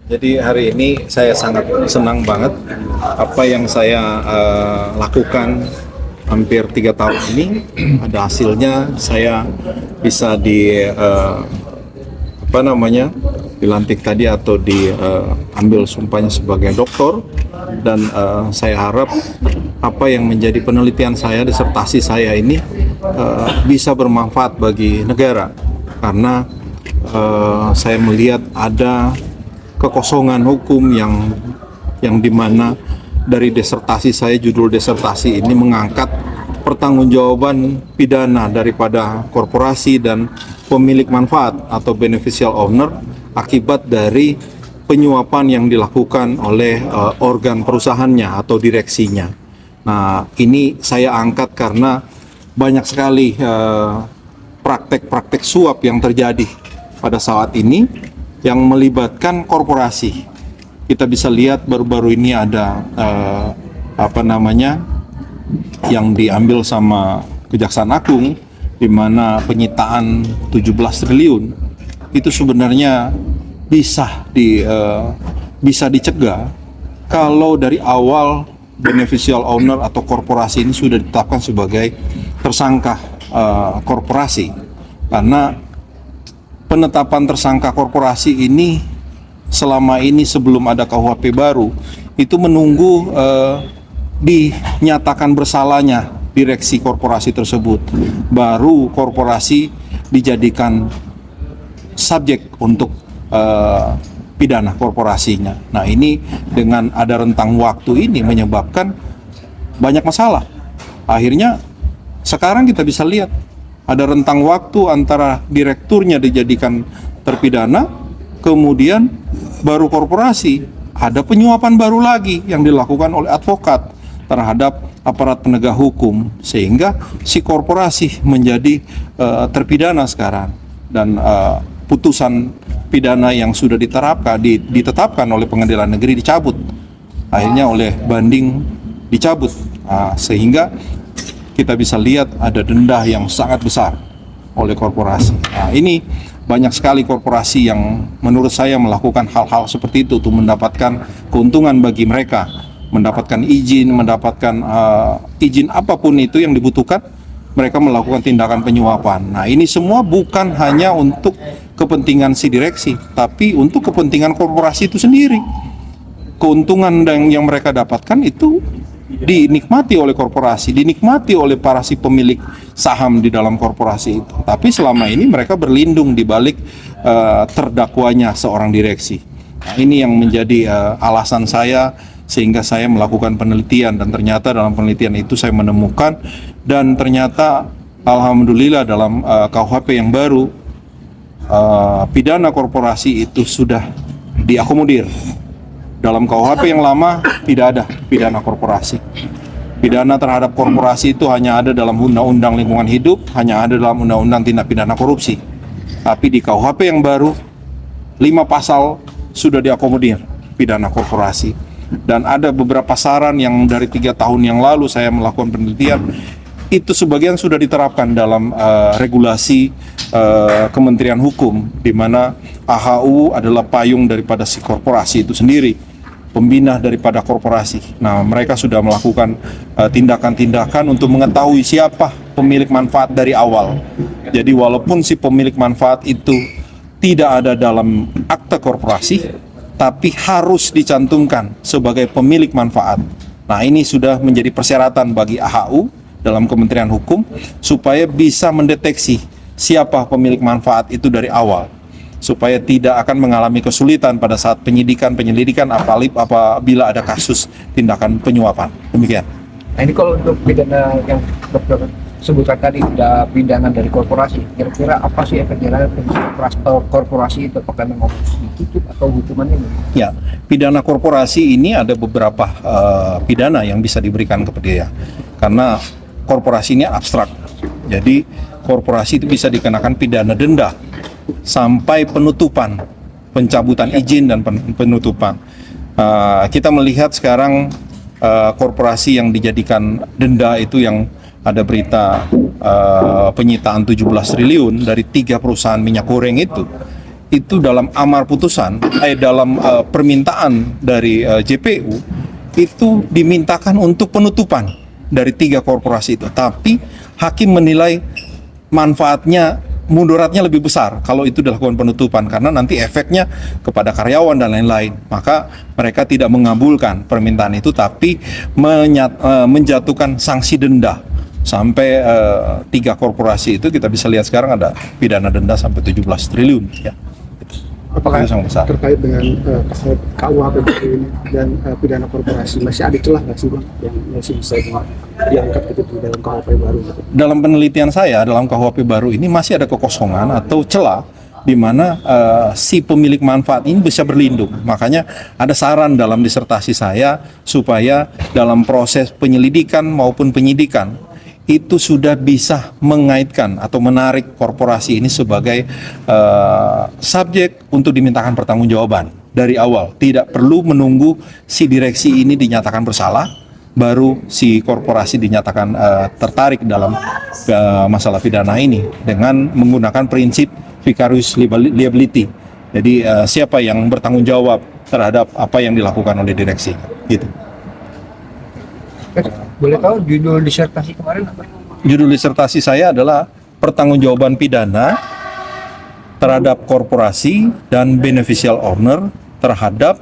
Jadi hari ini saya sangat senang banget apa yang saya lakukan hampir 3 tahun ini ada hasilnya. Saya bisa dilantik tadi atau diambil sumpahnya sebagai dokter, dan saya harap apa yang menjadi penelitian saya, disertasi saya ini bisa bermanfaat bagi negara, karena saya melihat ada kekosongan hukum yang dimana dari disertasi saya, judul disertasi ini mengangkat pertanggungjawaban pidana daripada korporasi dan pemilik manfaat atau beneficial owner akibat dari penyuapan yang dilakukan oleh organ perusahaannya atau direksinya. Nah, ini saya angkat karena banyak sekali praktek-praktek suap yang terjadi pada saat ini yang melibatkan korporasi. Kita bisa lihat baru-baru ini ada yang diambil sama Kejaksaan Agung, di mana penyitaan 17 triliun itu sebenarnya bisa dicegah kalau dari awal beneficial owner atau korporasi ini sudah ditetapkan sebagai tersangka korporasi. Karena penetapan tersangka korporasi ini selama ini sebelum ada KUHP baru itu menunggu dinyatakan bersalahnya direksi korporasi tersebut, baru korporasi dijadikan subjek untuk pidana korporasinya. Nah, ini dengan ada rentang waktu ini menyebabkan banyak masalah. Akhirnya sekarang kita bisa lihat ada rentang waktu antara direkturnya dijadikan terpidana, kemudian baru korporasi, ada penyuapan baru lagi yang dilakukan oleh advokat terhadap aparat penegak hukum, sehingga si korporasi menjadi terpidana sekarang, dan putusan pidana yang sudah ditetapkan oleh pengadilan negeri dicabut, akhirnya oleh banding dicabut, sehingga kita bisa lihat ada denda yang sangat besar oleh korporasi. Nah, ini banyak sekali korporasi yang menurut saya melakukan hal-hal seperti itu untuk mendapatkan keuntungan bagi mereka, mendapatkan izin, izin apapun itu yang dibutuhkan, mereka melakukan tindakan penyuapan. Nah, ini semua bukan hanya untuk kepentingan si direksi, tapi untuk kepentingan korporasi itu sendiri. Keuntungan yang mereka dapatkan itu dinikmati oleh korporasi, dinikmati oleh para si pemilik saham di dalam korporasi itu. Tapi selama ini mereka berlindung di balik terdakwanya seorang direksi. Nah, ini yang menjadi alasan saya sehingga saya melakukan penelitian, dan ternyata dalam penelitian itu saya menemukan, dan ternyata alhamdulillah dalam KUHP yang baru pidana korporasi itu sudah diakomodir. Dalam KUHP yang lama tidak ada pidana korporasi. Pidana terhadap korporasi itu hanya ada dalam Undang-Undang Lingkungan Hidup, hanya ada dalam Undang-Undang Tindak Pidana Korupsi. Tapi di KUHP yang baru 5 pasal sudah diakomodir pidana korporasi. Dan ada beberapa saran yang dari 3 tahun yang lalu saya melakukan penelitian, itu sebagian sudah diterapkan dalam regulasi Kementerian Hukum, di mana AHU adalah payung daripada si korporasi itu sendiri, pembina daripada korporasi. Nah, mereka sudah melakukan tindakan-tindakan untuk mengetahui siapa pemilik manfaat dari awal. Jadi walaupun si pemilik manfaat itu tidak ada dalam akte korporasi, tapi harus dicantumkan sebagai pemilik manfaat. Nah, ini sudah menjadi persyaratan bagi AHU dalam Kementerian Hukum supaya bisa mendeteksi siapa pemilik manfaat itu dari awal, supaya tidak akan mengalami kesulitan pada saat penyelidikan apabila ada kasus tindakan penyuapan. Demikian. Nah, ini kalau untuk pidana yang dokter sebutkan tadi, tidak pidana dari korporasi, kira-kira apa sih efek jerah korporasi itu? Apakah memang ditutup atau hukumannya? Ya, pidana korporasi ini ada beberapa pidana yang bisa diberikan kepada dia, karena korporasi ini abstrak. Jadi korporasi itu bisa dikenakan pidana denda sampai penutupan, pencabutan izin dan penutupan. Kita melihat sekarang korporasi yang dijadikan denda itu yang ada berita penyitaan 17 triliun dari 3 perusahaan minyak goreng itu dalam amar putusan, dalam permintaan dari JPU itu dimintakan untuk penutupan dari 3 korporasi itu. Tapi hakim menilai manfaatnya, mudaratnya lebih besar kalau itu dilakukan penutupan karena nanti efeknya kepada karyawan dan lain-lain. Maka mereka tidak mengabulkan permintaan itu tapi menjatuhkan sanksi denda sampai 3 korporasi itu kita bisa lihat sekarang ada pidana denda sampai 17 triliun ya. Apakah Itu sangat besar. terkait dengan pasal KUHP baru ini dan pidana korporasi masih ada celah nggak sih Bang yang masih bisa diangkat gitu di dalam KUHP baru gitu? Dalam penelitian saya dalam KUHP baru ini masih ada kekosongan atau celah di mana si pemilik manfaat ini bisa berlindung. Makanya ada saran dalam disertasi saya supaya dalam proses penyelidikan maupun penyidikan itu sudah bisa mengaitkan atau menarik korporasi ini sebagai subjek untuk dimintakan pertanggungjawaban dari awal. Tidak perlu menunggu si direksi ini dinyatakan bersalah, baru si korporasi dinyatakan tertarik dalam masalah pidana ini dengan menggunakan prinsip vicarious liability. Jadi siapa yang bertanggung jawab terhadap apa yang dilakukan oleh direksi, gitu. Boleh tahu judul disertasi kemarin apa? Judul disertasi saya adalah pertanggungjawaban pidana terhadap korporasi dan beneficial owner terhadap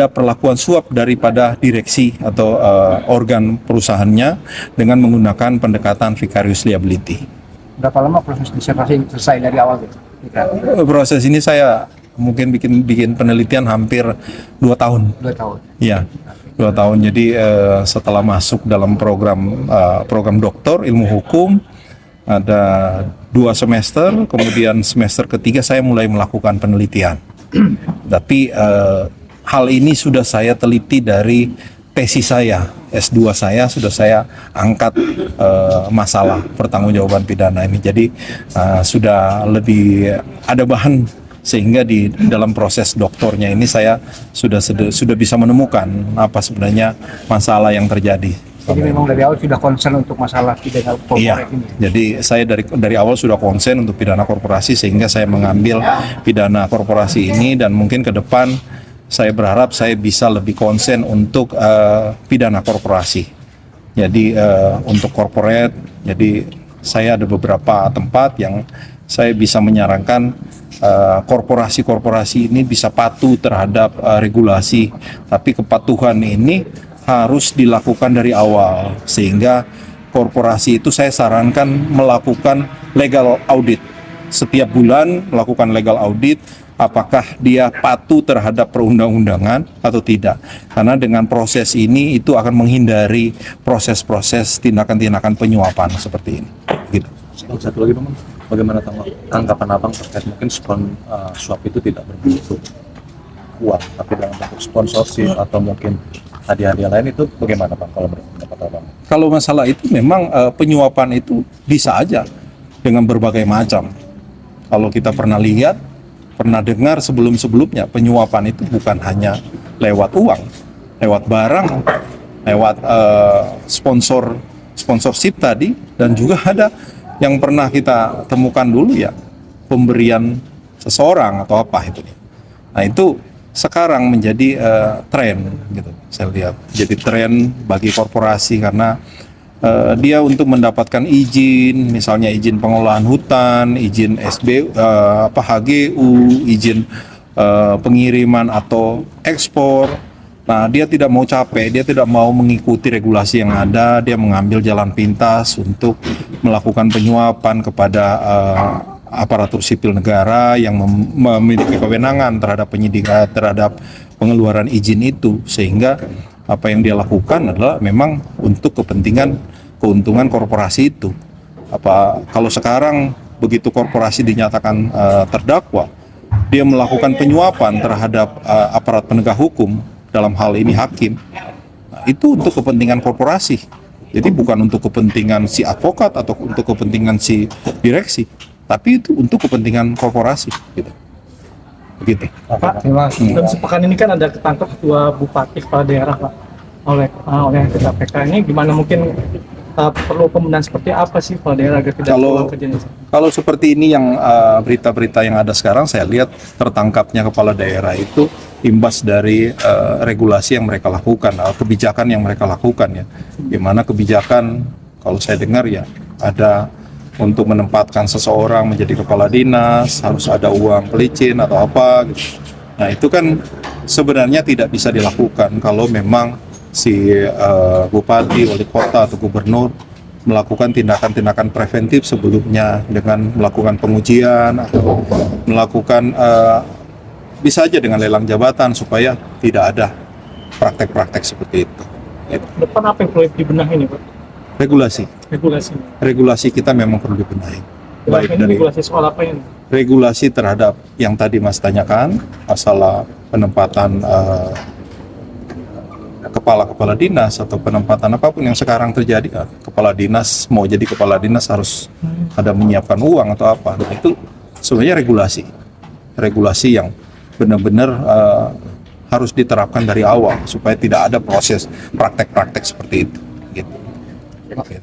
perlakuan suap daripada direksi atau organ perusahaannya dengan menggunakan pendekatan vicarious liability. Berapa lama proses disertasi selesai dari awal gitu? Proses ini saya mungkin bikin penelitian hampir 2 tahun. 2 tahun. Iya, 2 tahun. Jadi setelah masuk dalam program doktor ilmu hukum ada 2 semester, kemudian semester ketiga saya mulai melakukan penelitian. Tapi hal ini sudah saya teliti dari tesis saya, S2 saya sudah saya angkat masalah pertanggungjawaban pidana ini. Jadi sudah lebih ada bahan sehingga di dalam proses doktornya ini saya sudah bisa menemukan apa sebenarnya masalah yang terjadi. Jadi memang dari awal sudah concern untuk masalah pidana korporasi Iya, ini. jadi saya dari awal sudah konsen untuk pidana korporasi sehingga saya mengambil pidana korporasi ini dan mungkin ke depan saya berharap saya bisa lebih konsen untuk pidana korporasi. Jadi untuk corporate, jadi saya ada beberapa tempat yang saya bisa menyarankan korporasi-korporasi ini bisa patuh terhadap regulasi, tapi kepatuhan ini harus dilakukan dari awal sehingga korporasi itu saya sarankan melakukan legal audit setiap bulan, melakukan legal audit apakah dia patuh terhadap perundang-undangan atau tidak, karena dengan proses ini itu akan menghindari proses-proses tindakan-tindakan penyuapan seperti ini gitu. Satu lagi Bang, bagaimana tanggapan Abang terkait mungkin suap itu tidak berbentuk uang tapi dalam bentuk sponsorship atau mungkin hadiah-hadiah lain, itu bagaimana Bang kalau menurut pendapat Abang? Kalau masalah itu memang penyuapan itu bisa aja dengan berbagai macam. Kalau kita pernah lihat, pernah dengar sebelum-sebelumnya penyuapan itu bukan hanya lewat uang, lewat barang, lewat sponsorship tadi, dan juga ada yang pernah kita temukan dulu ya pemberian seseorang atau apa itu. Nah itu sekarang menjadi tren gitu, saya lihat jadi tren bagi korporasi karena dia untuk mendapatkan izin, misalnya izin pengelolaan hutan, izin HGU, izin pengiriman atau ekspor. Nah, dia tidak mau capek, dia tidak mau mengikuti regulasi yang ada, dia mengambil jalan pintas untuk melakukan penyuapan kepada aparatur sipil negara yang memiliki kewenangan terhadap penyidikan, terhadap pengeluaran izin itu, sehingga apa yang dia lakukan adalah memang untuk kepentingan keuntungan korporasi itu. Kalau sekarang begitu korporasi dinyatakan terdakwa, dia melakukan penyuapan terhadap aparat penegak hukum, dalam hal ini hakim, itu untuk kepentingan korporasi. Jadi bukan untuk kepentingan si advokat atau untuk kepentingan si direksi, tapi itu untuk kepentingan korporasi gitu. Begitu. Pak, dalam sepekan ini kan ada ketangkep 2 bupati kepala daerah Pak oleh KPK. Ini gimana mungkin perlu pembenahan seperti apa sih kepala daerah agar tidak Kalau- terulang kejadian ini? Kalau seperti ini yang berita-berita yang ada sekarang, saya lihat tertangkapnya kepala daerah itu imbas dari regulasi yang mereka lakukan atau kebijakan yang mereka lakukan ya. Di mana kebijakan kalau saya dengar ya ada untuk menempatkan seseorang menjadi kepala dinas harus ada uang pelicin atau apa gitu. Nah itu kan sebenarnya tidak bisa dilakukan kalau memang si bupati, wali kota atau gubernur melakukan tindakan-tindakan preventif sebelumnya dengan melakukan pengujian atau melakukan bisa aja dengan lelang jabatan supaya tidak ada praktek-praktek seperti itu. Gitu. Depan apa yang perlu dibenahi nih Pak? Regulasi, Regulasinya. regulasi kita memang perlu dibenahi. Baik Ini dari regulasi soal apa ini? regulasi terhadap yang tadi Mas tanyakan, masalah penempatan kepala-kepala dinas atau penempatan apapun yang sekarang terjadi, kepala dinas mau jadi kepala dinas harus ada menyiapkan uang atau apa. Nah, itu sebenarnya regulasi yang benar-benar harus diterapkan dari awal supaya tidak ada proses praktek-praktek seperti itu. Gitu. Oke.